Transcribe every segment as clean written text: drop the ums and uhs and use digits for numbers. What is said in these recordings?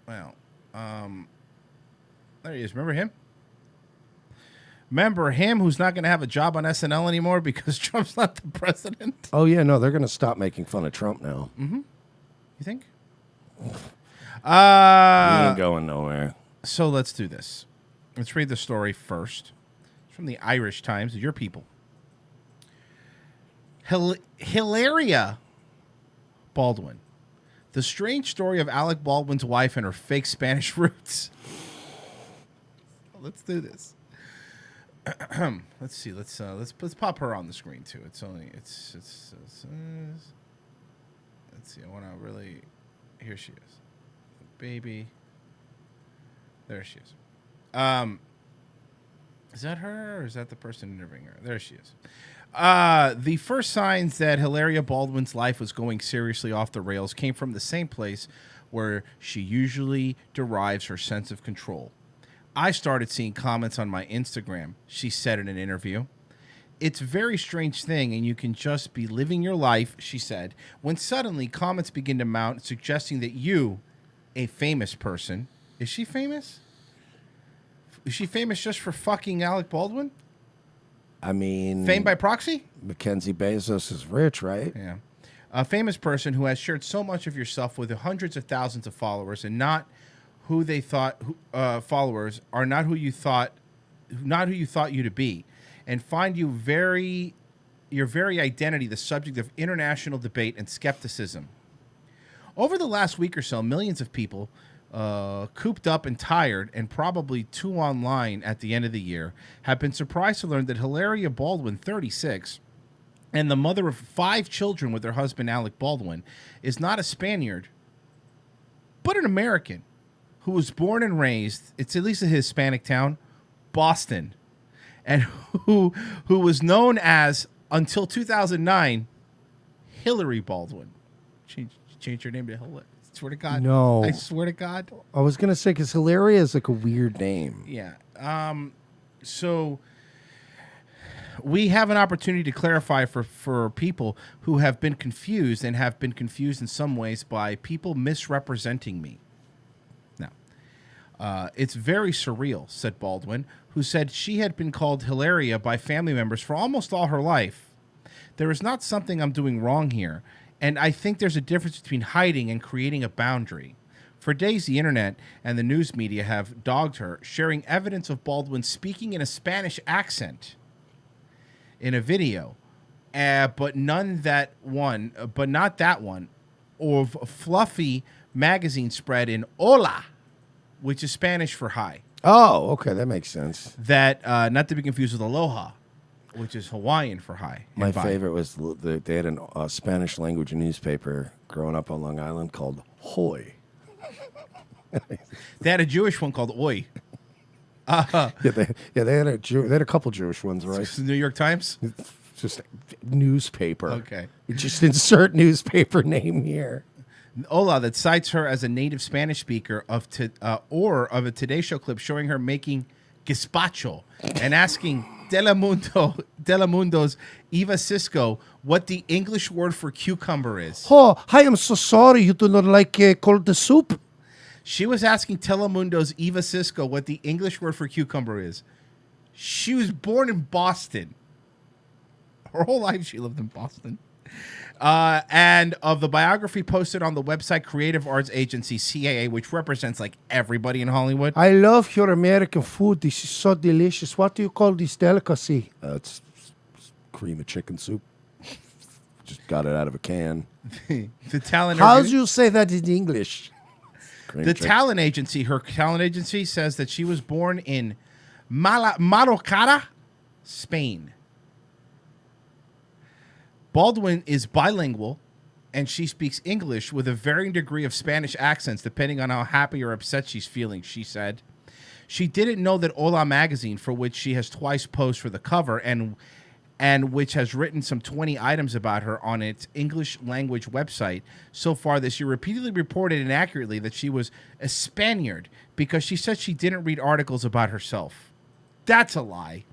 Well, there he is. Remember him? Remember him who's not going to have a job on SNL anymore because Trump's not the president? Oh, yeah, no, they're going to stop making fun of Trump now. Mm-hmm. You think? He ain't going nowhere. So let's do this. Let's read the story first. It's from the Irish Times, your people. Hilaria Baldwin. The strange story of Alec Baldwin's wife and her fake Spanish roots. Let's do this. Let's see. Let's pop her on the screen too. Let's see. I want to really. Here she is, baby. There she is. Is that her or is that the person interviewing her? There she is. The first signs that Hilaria Baldwin's life was going seriously off the rails came from the same place where she usually derives her sense of control. I started seeing comments on my Instagram, she said in an interview. It's a very strange thing, and you can just be living your life, she said, when suddenly comments begin to mount suggesting that you, a famous person, is she famous? Is she famous just for fucking Alec Baldwin? I mean... Fame by proxy? Mackenzie Bezos is rich, right? Yeah. A famous person who has shared so much of yourself with hundreds of thousands of followers and not who they thought followers are not who you thought you to be, and find your very identity the subject of international debate and skepticism. Over the last week or so, millions of people, cooped up and tired, and probably too online at the end of the year, have been surprised to learn that Hilaria Baldwin, 36, and the mother of 5 children with her husband Alec Baldwin, is not a Spaniard, but an American who was born and raised, it's at least a Hispanic town, Boston, and who was known as, until 2009, Hilary Baldwin. Change her name to Hilary. I swear to God. No. I swear to God. I was going to say, because Hilaria is like a weird name. Yeah. So we have an opportunity to clarify for people who have been confused and have been confused in some ways by people misrepresenting me. Now, it's very surreal, said Baldwin, who said she had been called Hilaria by family members for almost all her life. There is not something I'm doing wrong here, and I think there's a difference between hiding and creating a boundary. For days, the internet and the news media have dogged her, sharing evidence of Baldwin speaking in a Spanish accent in a video, but not that one, or a fluffy magazine spread in Hola, which is Spanish for hi. Oh, okay, that makes sense. That, not to be confused with Aloha, which is Hawaiian for hi. My favorite was they had a Spanish language newspaper growing up on Long Island called Hoy. They had a Jewish one called Oi. They had a couple Jewish ones, right? The New York Times? Just newspaper. Okay. You just insert newspaper name here. Hola, that cites her as a native Spanish speaker of a Today Show clip showing her making gazpacho and asking Telemundo's Eva Cisco what the English word for cucumber is. Oh, I am so sorry you do not like cold soup. She was asking Telemundo's Eva Cisco what the English word for cucumber is. She was born in Boston. Her whole life she lived in Boston. And of the biography posted on the website Creative Arts Agency, CAA, which represents like everybody in Hollywood. I love your American food. This is so delicious. What do you call this delicacy? It's cream of chicken soup. Just got it out of a can. The talent. How do you say that in English? Her talent agency says that she was born in Mallorca, Spain. Baldwin is bilingual, and she speaks English with a varying degree of Spanish accents, depending on how happy or upset she's feeling, she said. She didn't know that Hola magazine, for which she has twice posed for the cover, and which has written some 20 items about her on its English language website so far this year, repeatedly reported inaccurately that she was a Spaniard because she said she didn't read articles about herself. That's a lie.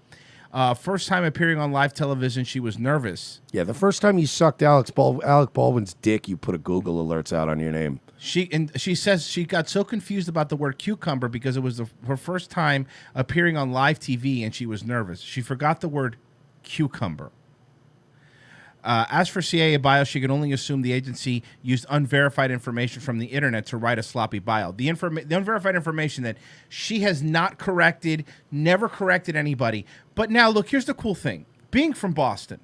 First time appearing on live television, she was nervous. Yeah, the first time you sucked Alec Baldwin's dick, you put a Google alerts out on your name. She says she got so confused about the word cucumber because it was her first time appearing on live TV and she was nervous. She forgot the word cucumber. As for CIA bio, she could only assume the agency used unverified information from the internet to write a sloppy bio. The unverified information that she has not corrected, never corrected anybody. But now, look, here's the cool thing. Being from Boston,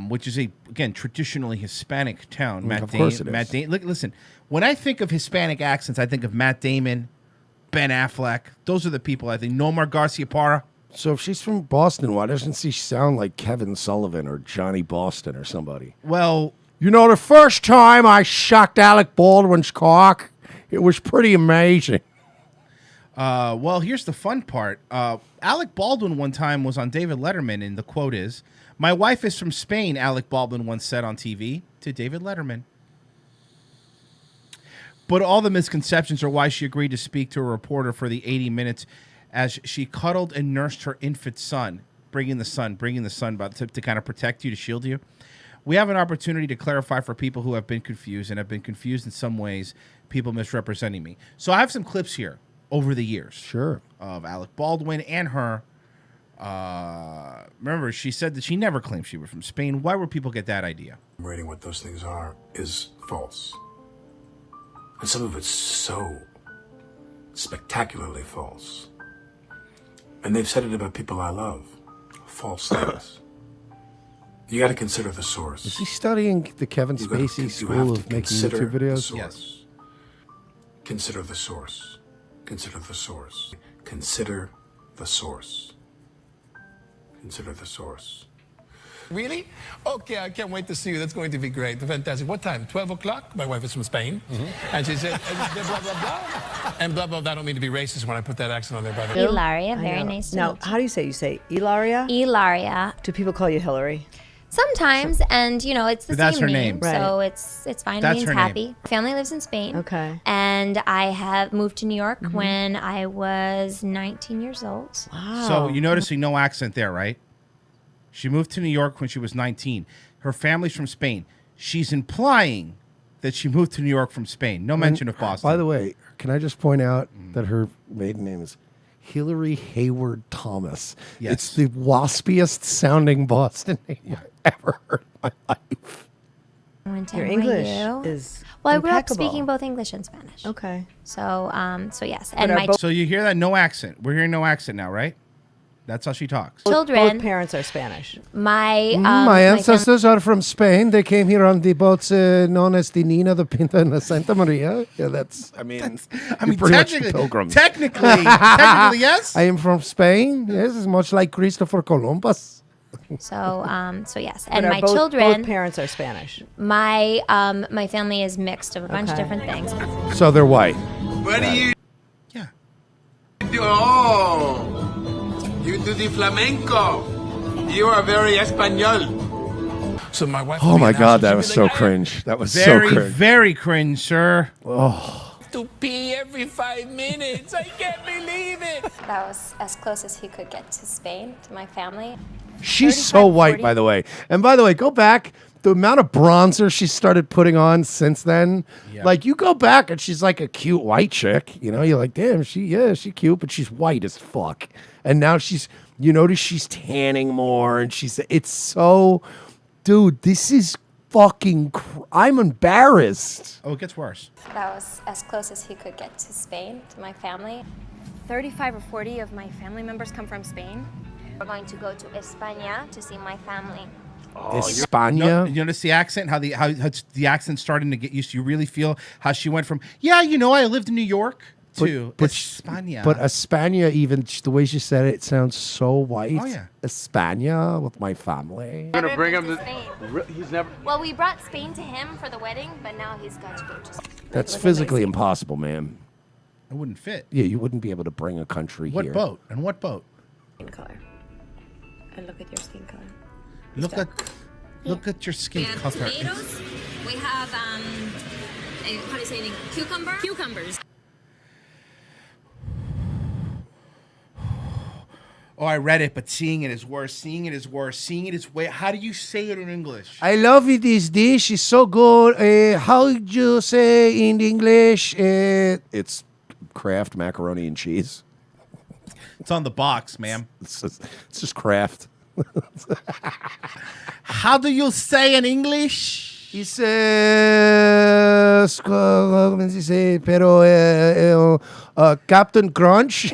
which is again, traditionally Hispanic town. Of course it is. Matt Damon. Listen, when I think of Hispanic accents, I think of Matt Damon, Ben Affleck. Those are the people I think. Nomar Garcia-Parra. So if she's from Boston, why doesn't she sound like Kevin Sullivan or Johnny Boston or somebody? Well, you know, the first time I shocked Alec Baldwin's cock, it was pretty amazing. Well, here's the fun part. Alec Baldwin one time was on David Letterman, and the quote is, "My wife is from Spain," Alec Baldwin once said on TV to David Letterman. But all the misconceptions are why she agreed to speak to a reporter for the 80 minutes as she cuddled and nursed her infant son, bringing the son to kind of protect you, to shield you. We have an opportunity to clarify for people who have been confused and have been confused in some ways, people misrepresenting me. So I have some clips here over the years. Sure. Of Alec Baldwin and her. Remember, she said that she never claimed she was from Spain. Why would people get that idea? Rating what those things are is false. And some of it's so spectacularly false. And they've said it about people I love. False things. You got to consider the source. Is he studying the Kevin Spacey school of making YouTube videos? Yes. Consider the source. Consider the source. Consider the source. Consider the source. Really? Okay, I can't wait to see you. That's going to be great. Fantastic. What time? 12 o'clock? My wife is from Spain. And she said, blah, blah, blah. And blah, blah, blah. I don't mean to be racist when I put that accent on there, by the way. Hilaria, very nice to meet you. How do you say? You say Hilaria? Hilaria. Do people call you Hilary? Sometimes, and you know, it's the That's same her name, name. so it's fine. That's It means her happy. name. Family lives in Spain. Okay. And I have moved to New York when I was 19 years old. Wow. So you're noticing no accent there, right? She moved to New York when she was 19. Her family's from Spain. She's implying that she moved to New York from Spain. No mention of Boston. By the way, can I just point out that her maiden name is Hilary Hayward-Thomas. Yes. It's the waspiest sounding Boston name I've ever heard in my life. Your English is Well, I grew up impeccable. speaking both English and Spanish. Okay. So yes, But and are my both- So you hear that? No accent. We're hearing no accent now, right? That's how she talks. children, Both parents are Spanish. my My ancestors are from Spain. They came here on the boats known as the Nina, the Pinta, and the Santa Maria. Yeah, that's, I mean, you're pretty much pilgrims. technically, yes. I am from Spain. Yes, it's much like Christopher Columbus. So yes, But and are my both children, parents are Spanish. my family is mixed of a bunch of Okay. different things. So they're white. What do you Yeah. do? Oh, you do the flamenco. You are very Espanol. So my wife. Oh will be my announcing, God, that she'll was be so like, cringe. That was Very, so cringe. very cringe, sir. To pee every 5 minutes. I can't believe it. That was as close as he could get to Spain, to my family. She's 35, so white, 40. by the way. And by the way, go back. The amount of bronzer she started putting on since then. Yeah. Like, you go back and she's like a cute white chick. You know, you're like, damn, she cute, but she's white as fuck. And now you notice she's tanning more. And it's so, dude, this is fucking, I'm embarrassed. Oh, it gets worse. That was as close as he could get to Spain, to my family. 35 or 40 of my family members come from Spain. We're going to go to España to see my family. España. No, you notice the accent? How the accent's starting to get used to. You really feel how she went from, I lived in New York, to España. But España, even the way she said it, sounds so white. Oh, yeah. España with my family. You're gonna bring him to. Spain. He's never. Well, we brought Spain to him for the wedding, but now he's got to go to Spain. That's Look at physically my- impossible, man. it wouldn't fit. Yeah, you wouldn't be able to bring a country What here. boat? And what boat? Skin color. And look at your skin color. Look at your skin We have color. tomatoes. We have how do you say it? Cucumbers. Oh, I read it, but seeing it is worse. Seeing it is worse. Seeing it is way. How do you say it in English? I love it. This dish is so good. How do you say in English? It's Kraft macaroni and cheese. It's on the box, ma'am. It's just Kraft. How do you say in English? He says, ¿cómo se dice? Pero Captain Crunch.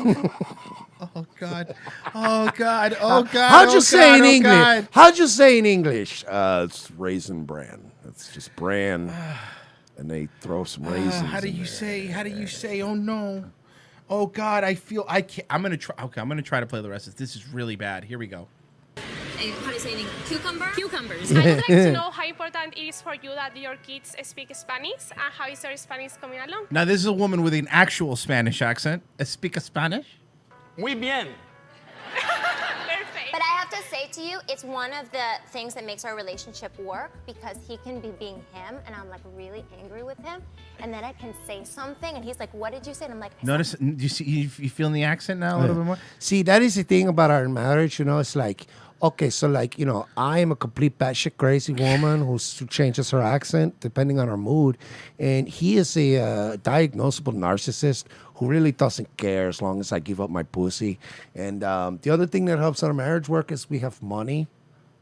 Oh God! Oh God! Oh God! How'd you say in oh English? God. How'd you say in English? It's raisin bran. It's just bran, and they throw some raisins. How do in you there. say? How do you say? Oh no! Oh God! I can't. I'm gonna try. Okay, I'm gonna try to play the rest of this. This is really bad. Here we go. How do you say in English? Cucumber? Cucumbers. I would like to know how important it is for you that your kids speak Spanish and how is their Spanish coming along. Now this is a woman with an actual Spanish accent. Speak a Spanish? Muy bien. Perfect. But I have to say to you, it's one of the things that makes our relationship work because he can be being him and I'm like really angry with him. And then I can say something and he's like, what did you say? And I'm like, Notice, do you see? You feeling the accent now a little bit more? See, that is the thing about our marriage. It's like, okay, so like, I am a complete batshit crazy woman who changes her accent depending on her mood. And he is a diagnosable narcissist who really doesn't care as long as I give up my pussy. And the other thing that helps our marriage work is we have money.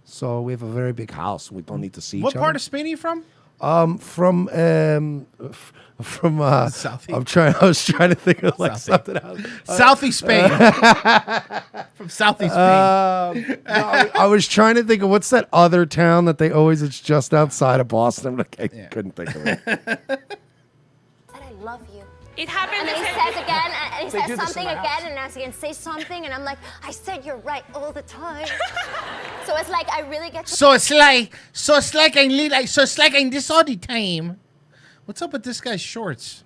So we have a very big house. We don't need to see What each other. part of Spain are you from? From Southeast. I was trying to think of like Southeast. something else. Southeast Spain. From Southeast Spain. No, I was trying to think of what's that other town that they always, it's just outside of Boston. Like, I couldn't think of it. I love you. It happened And the he same says again, and he They do says this in something my again, house. and asks again, say something, and I'm like, I said you're right all the time. So it's like I really get to So it's like I'm this all the time. What's up with this guy's shorts?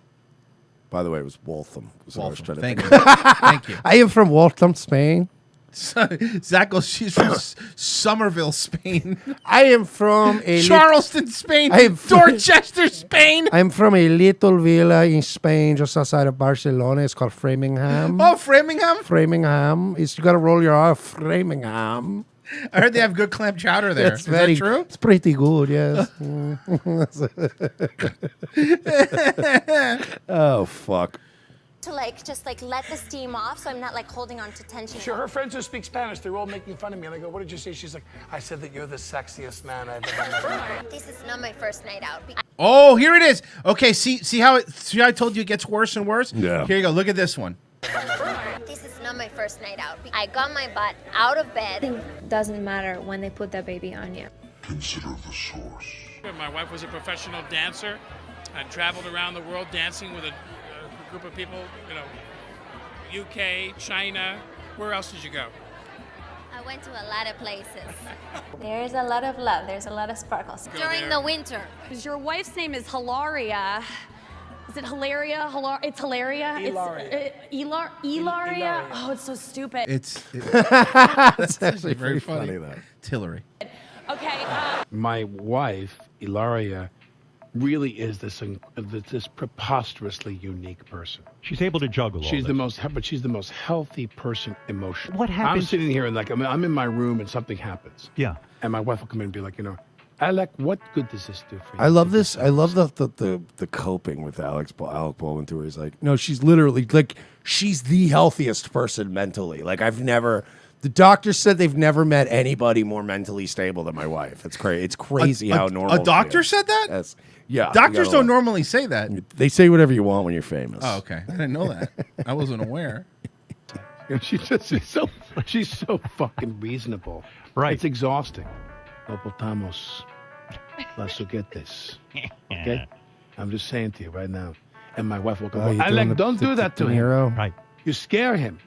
By the way, it was Waltham. So I was Waltham. trying to Thank think you. Thank you. I am from Waltham, Spain. Zach goes, she's from Somerville, Spain. I am from a Charleston, Spain. I am from- Dorchester, Spain. I'm from a little villa in Spain, just outside of Barcelona. It's called Framingham. Oh, Framingham. Framingham. You got to roll your R. Framingham. I heard they have good clam chowder there. It's Is that true? It's pretty good, yes. Oh, fuck. to like just like let the steam off, so I'm not like holding on to tension. Sure, her friends who speak Spanish, they're all making fun of me. And I go, what did you say? She's like, I said that you're the sexiest man I've ever met. This is not my first night out. Oh, here it is. Okay, see how I told you it gets worse and worse? Yeah. Here you go. Look at this one. This is not my first night out. I got my butt out of bed. It doesn't matter when they put that baby on you. Consider the source. My wife was a professional dancer. I traveled around the world dancing with a group of people, UK, China. Where else did you go? I went to a lot of places. There's a lot of love. There's a lot of sparkles. During the winter. Your wife's name is Hilaria. Is it Hilaria? It's Hilaria. Hilaria. Hilaria. Oh, it's so stupid. It's actually very pretty funny. though. It's Hilary. Okay. My wife, Hilaria, really is this preposterously unique person. She's able to juggle. She's the most healthy person emotionally. What happens- I'm sitting here and I'm in my room and something happens. Yeah. And my wife will come in and be like, Alec, what good does this do for you? I love this. I love the coping with Alec Baldwin too. Where he's like, no, she's literally like, she's the healthiest person mentally. Like the doctor said they've never met anybody more mentally stable than my wife. It's crazy. It's crazy how normal. A doctor she is. said that? Yes. Yeah. Doctors you don't gotta normally say that. look. They say whatever you want when you're famous. Oh, okay. I didn't know that. I wasn't aware. She's so fucking reasonable. Right. It's exhausting. No potamos las juguetes. Okay? I'm just saying to you right now. And my wife will go, Oh, you're doing Alec, the- don't do that to De him. Niro? Right. You scare him.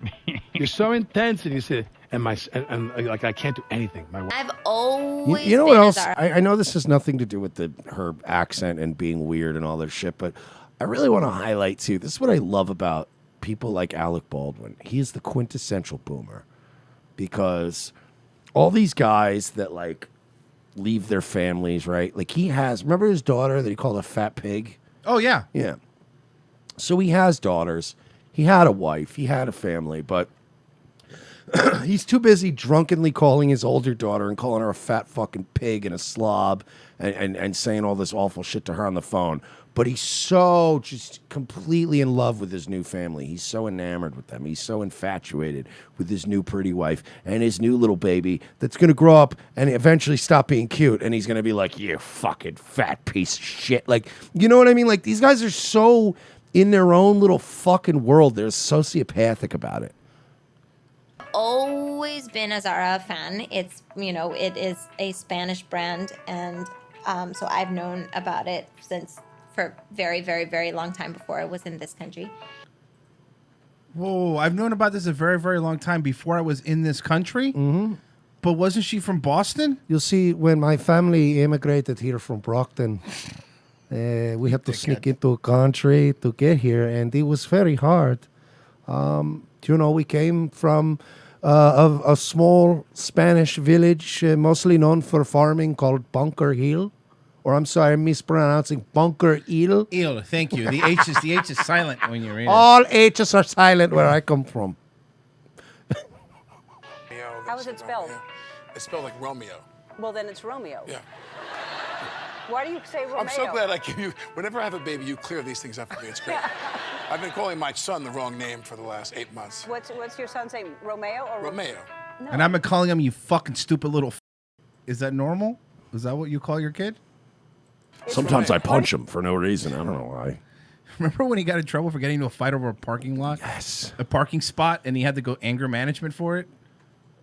You're so intense, and you say, and like I can't do anything. My wife. I've always You know what been a else? dark- I know this has nothing to do with her accent and being weird and all this shit, but I really want to highlight too. This is what I love about people like Alec Baldwin. He is the quintessential boomer because all these guys that like leave their families, right? Like remember his daughter that he called a fat pig? Oh, yeah. Yeah. So he has daughters. He had a wife. He had a family, but He's too busy drunkenly calling his older daughter and calling her a fat fucking pig and a slob and saying all this awful shit to her on the phone. But he's so just completely in love with his new family. He's so enamored with them. He's so infatuated with his new pretty wife and his new little baby that's going to grow up and eventually stop being cute. And he's going to be like, you fucking fat piece of shit. Like, you know what I mean? Like, these guys are so in their own little fucking world. They're sociopathic about it. Always been a Zara fan. It's, you know, it is a Spanish brand, and so I've known about it for very, very, very long time before I was in this country. Whoa, I've known about this a very, very long time before I was in this country. Mm-hmm. But wasn't she from Boston? You'll see, when my family immigrated here from Brockton, we had to sneak into a country to get here, and it was very hard. You know, we came from a small Spanish village, mostly known for farming, called Bunker Hill. Or I'm sorry, I'm mispronouncing Bunker Hill. Hill, thank you. The H is silent when you read it. All H's are silent where I come from. How is it spelled? It's spelled like Romeo. Well, then it's Romeo. Yeah. Why do you say Romeo? I'm so glad I give you, whenever I have a baby, you clear these things up for me. It's great. I've been calling my son the wrong name for the last 8 months. What's your son's name? Romeo or Romeo? No. And I've been calling him, you fucking stupid little Is that normal? Is that what you call your kid? Sometimes I punch him for no reason. I don't know why. Remember when he got in trouble for getting into a fight over a parking lot? Yes. A parking spot, and he had to go anger management for it?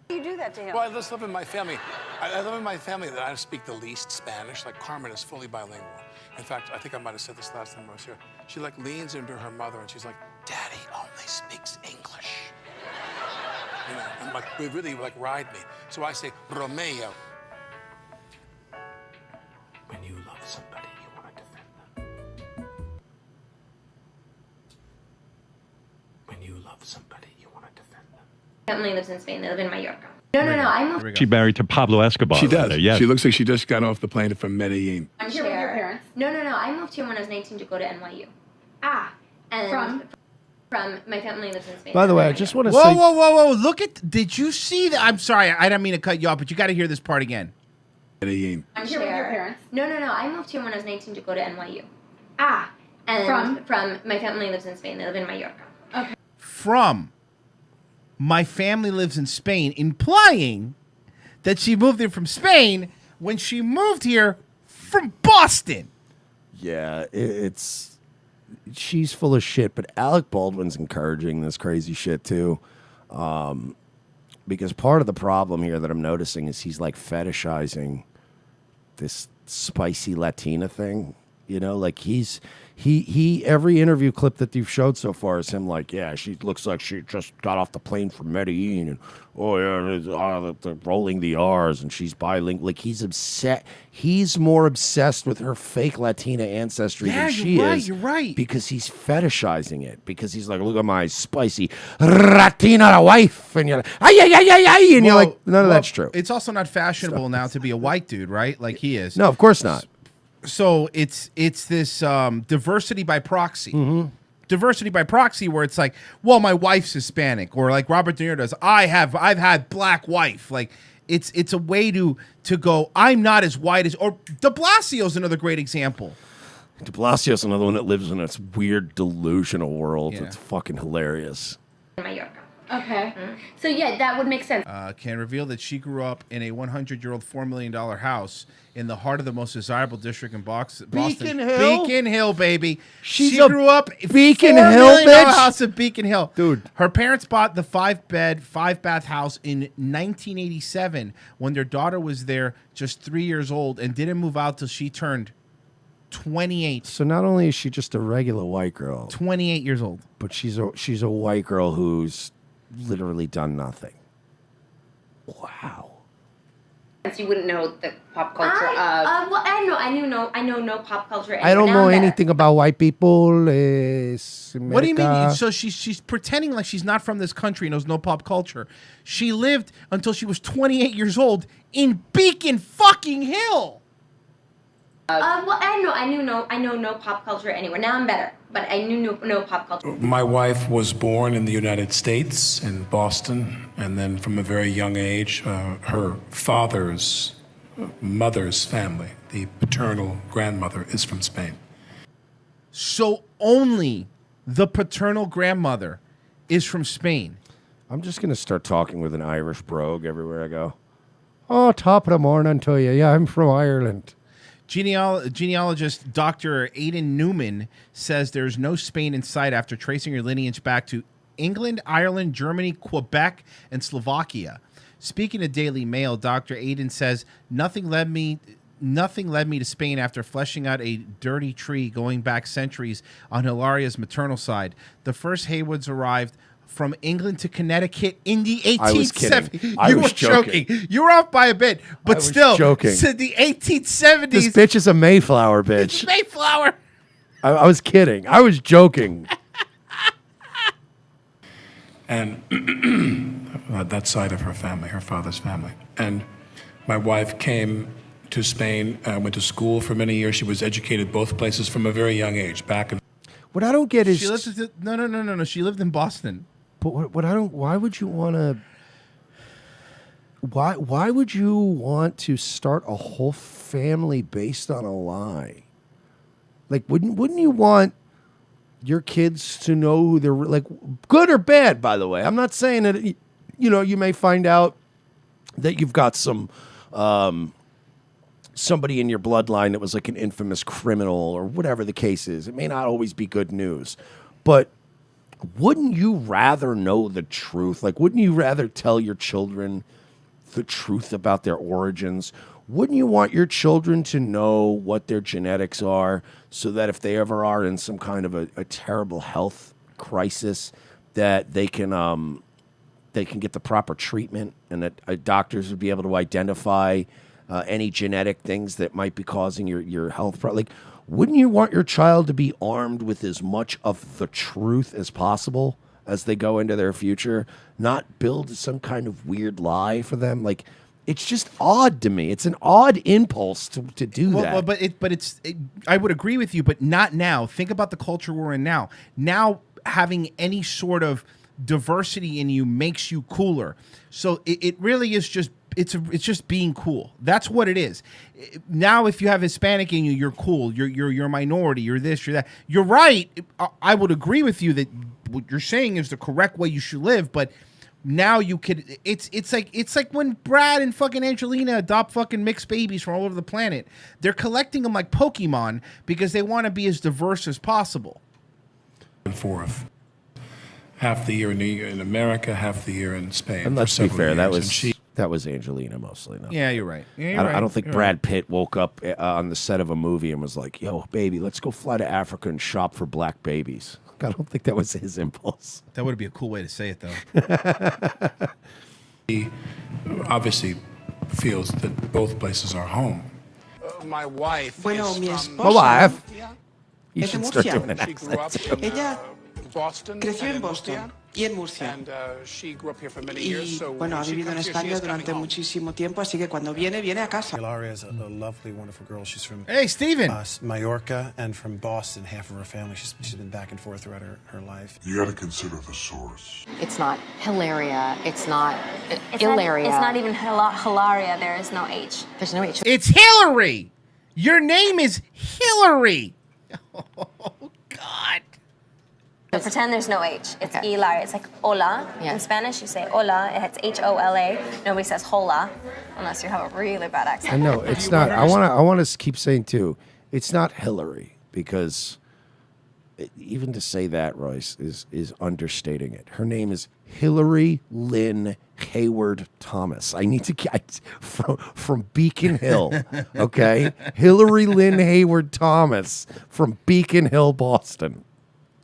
Why do you do that to him? Well, I just live in my family. I live in my family that I speak the least Spanish. Like Carmen is fully bilingual. In fact, I think I might have said this last time I was here. She like leans into her mother and she's like, "Daddy only speaks English." You know, and like they really like ride me. So I say Romeo. When you love somebody, you want to defend them. When you love somebody, you want to defend them. Family lives in Spain. They live in Mallorca. No, I moved. She married to Pablo Escobar. She does. Yes. She looks like she just got off the plane from Medellin. I'm here with your parents. No. I moved here when I was 19 to go to NYU. And from my family lives in Spain. By the way, I just want to Whoa, say... whoa. Look at... Did you see that? I'm sorry. I didn't mean to cut you off, but you got to hear this part again. Medellin. I'm here with your parents. No. I moved here when I was 19 to go to NYU. And from my family lives in Spain. They live in Mallorca. Okay. From my family lives in Spain, implying that she moved here from Spain when she moved here from Boston. Yeah, it's... She's full of shit, but Alec Baldwin's encouraging this crazy shit, too. Because part of the problem here that I'm noticing is he's, like, fetishizing this spicy Latina thing. You know, like he every interview clip that you've showed so far is him like, yeah, she looks like she just got off the plane from Medellin, and oh yeah, they're rolling the R's, and she's bilingual. Like he's upset. He's more obsessed with her fake Latina ancestry than she is. You're right. Because he's fetishizing it. Because he's like, look at my spicy Latina wife, and you're like, ay, and you're like, none of that's true. It's also not fashionable now to be a white dude, right? Like he is. No, of course not. So it's this diversity by proxy. Mm-hmm. Diversity by proxy, where it's like, well, my wife's Hispanic, or like Robert De Niro does, I've had black wife. Like it's a way to go, I'm not as white as, or De Blasio's another great example. De Blasio's another one that lives in this weird delusional world. Yeah. It's fucking hilarious. In Mallorca. Okay. So yeah, that would make sense. Can reveal that she grew up in a 100-year-old $4 million house in the heart of the most desirable district in Boston. Beacon Hill? Beacon Hill, baby. She grew up in Beacon $4 Hill, million bitch? house in Beacon Hill. Dude. Her parents bought the 5-bed, 5-bath house in 1987 when their daughter was there just 3 years old and didn't move out till she turned 28. So not only is she just a regular white girl, 28 years old, but she's a white girl who's literally done nothing. Wow. You wouldn't know the pop culture of. Well, I know no pop culture. I don't know anything about white people. What do you mean? So she's pretending like she's not from this country, knows no pop culture. She lived until she was 28 years old in Beacon fucking Hill. Well, I know no pop culture anywhere. Now I'm better, but I knew no pop culture. My wife was born in the United States, in Boston, and then from a very young age, her father's mother's family, the paternal grandmother, is from Spain. So only the paternal grandmother is from Spain. I'm just going to start talking with an Irish brogue everywhere I go. Oh, top of the morning to you. Yeah, I'm from Ireland. Genealogist Dr. Aidan Newman says there's no Spain in sight after tracing her lineage back to England, Ireland, Germany, Quebec, and Slovakia. Speaking to Daily Mail, Dr. Aidan says nothing led me to Spain after fleshing out a dirty tree going back centuries on Hilaria's maternal side. The first Haywards arrived from England to Connecticut in the 1870s. I was joking. You were off by a bit, but still, joking. To the 1870s. This bitch is a Mayflower bitch. Mayflower. I was kidding. I was joking. And that side of her family, her father's family. And my wife came to Spain, went to school for many years. She was educated both places from a very young age. What I don't get is she lived no. She lived in Boston. But what I don't. Why would you want to? Why would you want to start a whole family based on a lie? Like, wouldn't you want your kids to know who they're like, good or bad? By the way, I'm not saying that. You may find out that you've got some. Somebody in your bloodline that was like an infamous criminal or whatever the case is. It may not always be good news, but wouldn't you rather know the truth? Like, wouldn't you rather tell your children the truth about their origins? Wouldn't you want your children to know what their genetics are so that if they ever are in some kind of a terrible health crisis, that they can get the proper treatment and that doctors would be able to identify any genetic things that might be causing your health problem? Like, wouldn't you want your child to be armed with as much of the truth as possible as they go into their future? Not build some kind of weird lie for them? Like, it's just odd to me. It's an odd impulse to do that. Well, I would agree with you, but not now. Think about the culture we're in now. Now, having any sort of diversity in you makes you cooler. So it really is just. It's just being cool. That's what it is. Now, if you have Hispanic in you, you're cool. You're a minority. You're this. You're that. You're right. I would agree with you that what you're saying is the correct way you should live. But now you could. It's like when Brad and fucking Angelina adopt fucking mixed babies from all over the planet. They're collecting them like Pokemon because they want to be as diverse as possible. And forth. Half the year in America, half the year in Spain. And let's be fair, that was Angelina mostly. No. Yeah, you're right. I don't think Brad Pitt woke up on the set of a movie and was like, yo, baby, let's go fly to Africa and shop for black babies. I don't think that was his impulse. That would be a cool way to say it, though. He obviously feels that both places are home. My wife My wife. You should start doing an She grew up accent. in Boston. Creció en Boston y en Murcia. And she grew up here for many years. Y So bueno, ha when she vivido en comes here, she España is durante coming home. muchísimo tiempo, así que cuando viene a casa. Hilaria is a lovely, wonderful girl. She's from Hey, Steven. Mallorca and from Boston. Half of her family. She's been back and forth throughout her life. You gotta consider the source. It's not Hilaria. It's not It's Hilaria. It's not even Hilaria. There is no H. There's no H. It's Hilary. Your name is Hilary. So pretend there's no H. It's Hilaria. It's like hola. In Spanish, you say hola. It's H-O-L-A. Nobody says hola unless you have a really bad accent. I know it's not. I want to keep saying too. It's not Hillary because even to say that, Royce, is understating it. Her name is Hilary Lynn Hayward-Thomas. I need to get from Beacon Hill. Okay, Hilary Lynn Hayward-Thomas from Beacon Hill, Boston.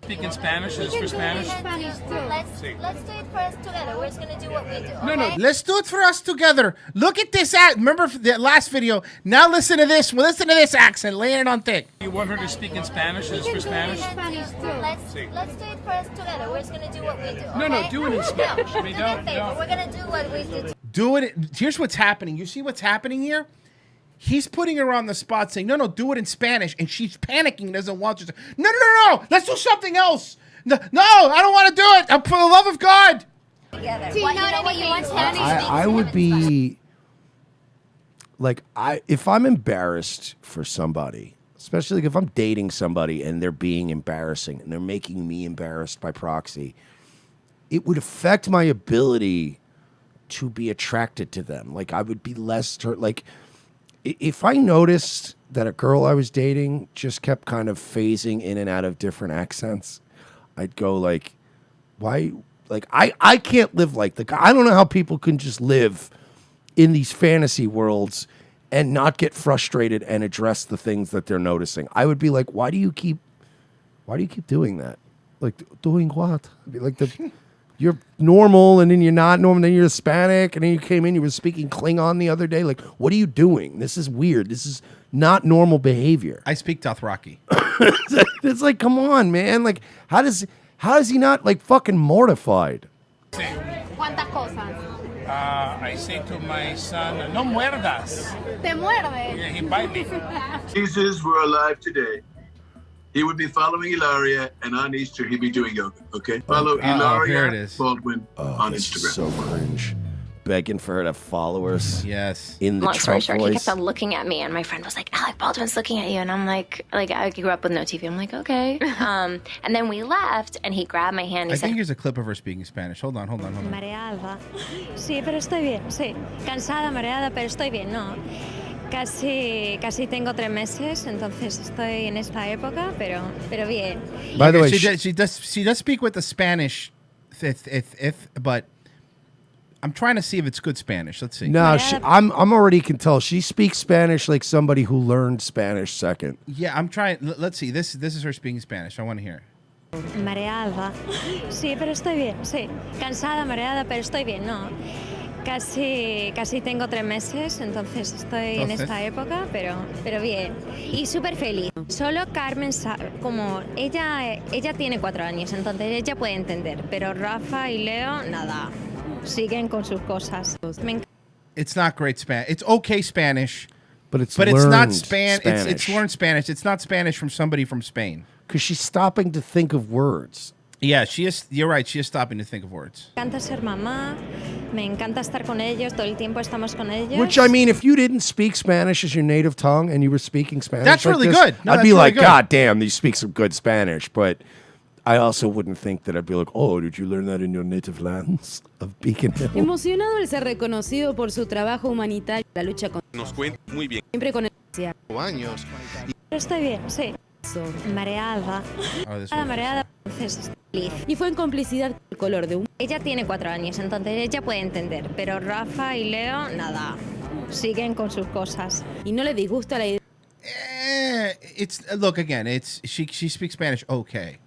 Speaking Spanish is for Spanish. Let's do it first together. We're just gonna do what we do. No, let's do it for us together. Look at this act. Remember the last video? Now listen to this. Listen to this accent. Lay it on thick. You want her to speak in Spanish is for Spanish. Let's do it first together. We're just gonna do what we do. No, do it in Spanish. I mean, don't. We're gonna do what we do. Do it. Here's what's happening. You see what's happening here? He's putting her on the spot saying, no, do it in Spanish. And she's panicking, doesn't want to. No. Let's do something else. No, I don't want to do it. For the love of God. I would be like, if I'm embarrassed for somebody, especially like if I'm dating somebody and they're being embarrassing and they're making me embarrassed by proxy, it would affect my ability to be attracted to them. Like I would be less like if I noticed that a girl I was dating just kept kind of phasing in and out of different accents, I'd go like, why? Like I can't live like the guy. I don't know how people can just live in these fantasy worlds and not get frustrated and address the things that they're noticing. I would be like, why do you keep doing that? Like doing what? I'd be like you're normal and then you're not normal, and then you're Hispanic, and then you came in, you were speaking Klingon the other day. Like, what are you doing? This is weird. This is not normal behavior. I speak Dothraki. It's like, come on, man. Like, how does he not like fucking mortified? ¿Cuántas cosas? I say to my son, no muerdas. ¿Te muerde? Yeah, he bite me. Jesus were alive today, he would be following Hilaria, and on Easter he'd be doing yoga. Okay, follow Hilaria here it is. Baldwin on Instagram. So cringe. Begging for her to have followers. Yes. In the Long story Trump short, voice. he kept on looking at me, and my friend was like, Alec Baldwin's looking at you. And I'm like I grew up with no TV. I'm like, okay. And then we left, and he grabbed my hand. I He think said, here's a clip of her speaking Spanish. Hold on. Mareada. Sí, pero estoy bien, sí. Cansada, mareada, pero estoy bien, no. Casi tengo 3 meses, entonces estoy en esta época, pero bien. By the way, she does speak with the Spanish, but I'm trying to see if it's good Spanish. Let's see. No, I'm already can tell she speaks Spanish like somebody who learned Spanish second. Yeah, I'm trying. Let's see. This is her speaking Spanish. I want to hear it. Mareada. Sí, pero estoy bien, sí. Cansada, mareada, pero estoy bien, no. Casi tengo 3 meses, entonces estoy en esta época, pero bien. Y súper feliz. Solo Carmen sabe, como ella tiene 4 años, entonces ella puede entender, pero Rafa y Leo, nada. Siguen con sus cosas. It's not great Spanish. It's okay Spanish, but it's not learned Spanish. It's learned Spanish. It's not Spanish from somebody from Spain. Because she's stopping to think of words. Yeah, she is. You're right. She is stopping to think of words. Me encanta ser mamá, me encanta estar con ellos, todo el tiempo estamos con ellos. Which, I mean, if you didn't speak Spanish as your native tongue and you were speaking Spanish That's like really this, good. No, I'd that's be really like, good. God damn, you speak some good Spanish. But I also wouldn't think that I'd be like, oh, did you learn that in your native lands of Beacon Hill? Emocionado el ser reconocido por su trabajo humanitario, la lucha con... Nos cuenta muy bien. Siempre con el... Años. Estoy bien, sí. Mareada. Mareada, entonces feliz. Y fue en complicidad con el color de un... Ella tiene 4 años, entonces ella puede entender, pero Rafa y Leo, nada. Siguen con sus cosas. Y no le disgusta la idea. Look again. She speaks Spanish okay.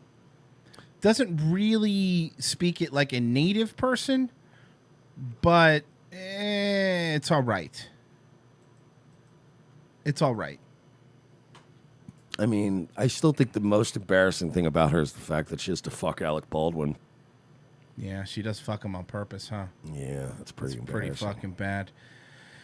Doesn't really speak it like a native person, but it's all right. It's all right. I mean, I still think the most embarrassing thing about her is the fact that she has to fuck Alec Baldwin. Yeah, she does fuck him on purpose, huh? Yeah, that's pretty embarrassing. Pretty fucking bad.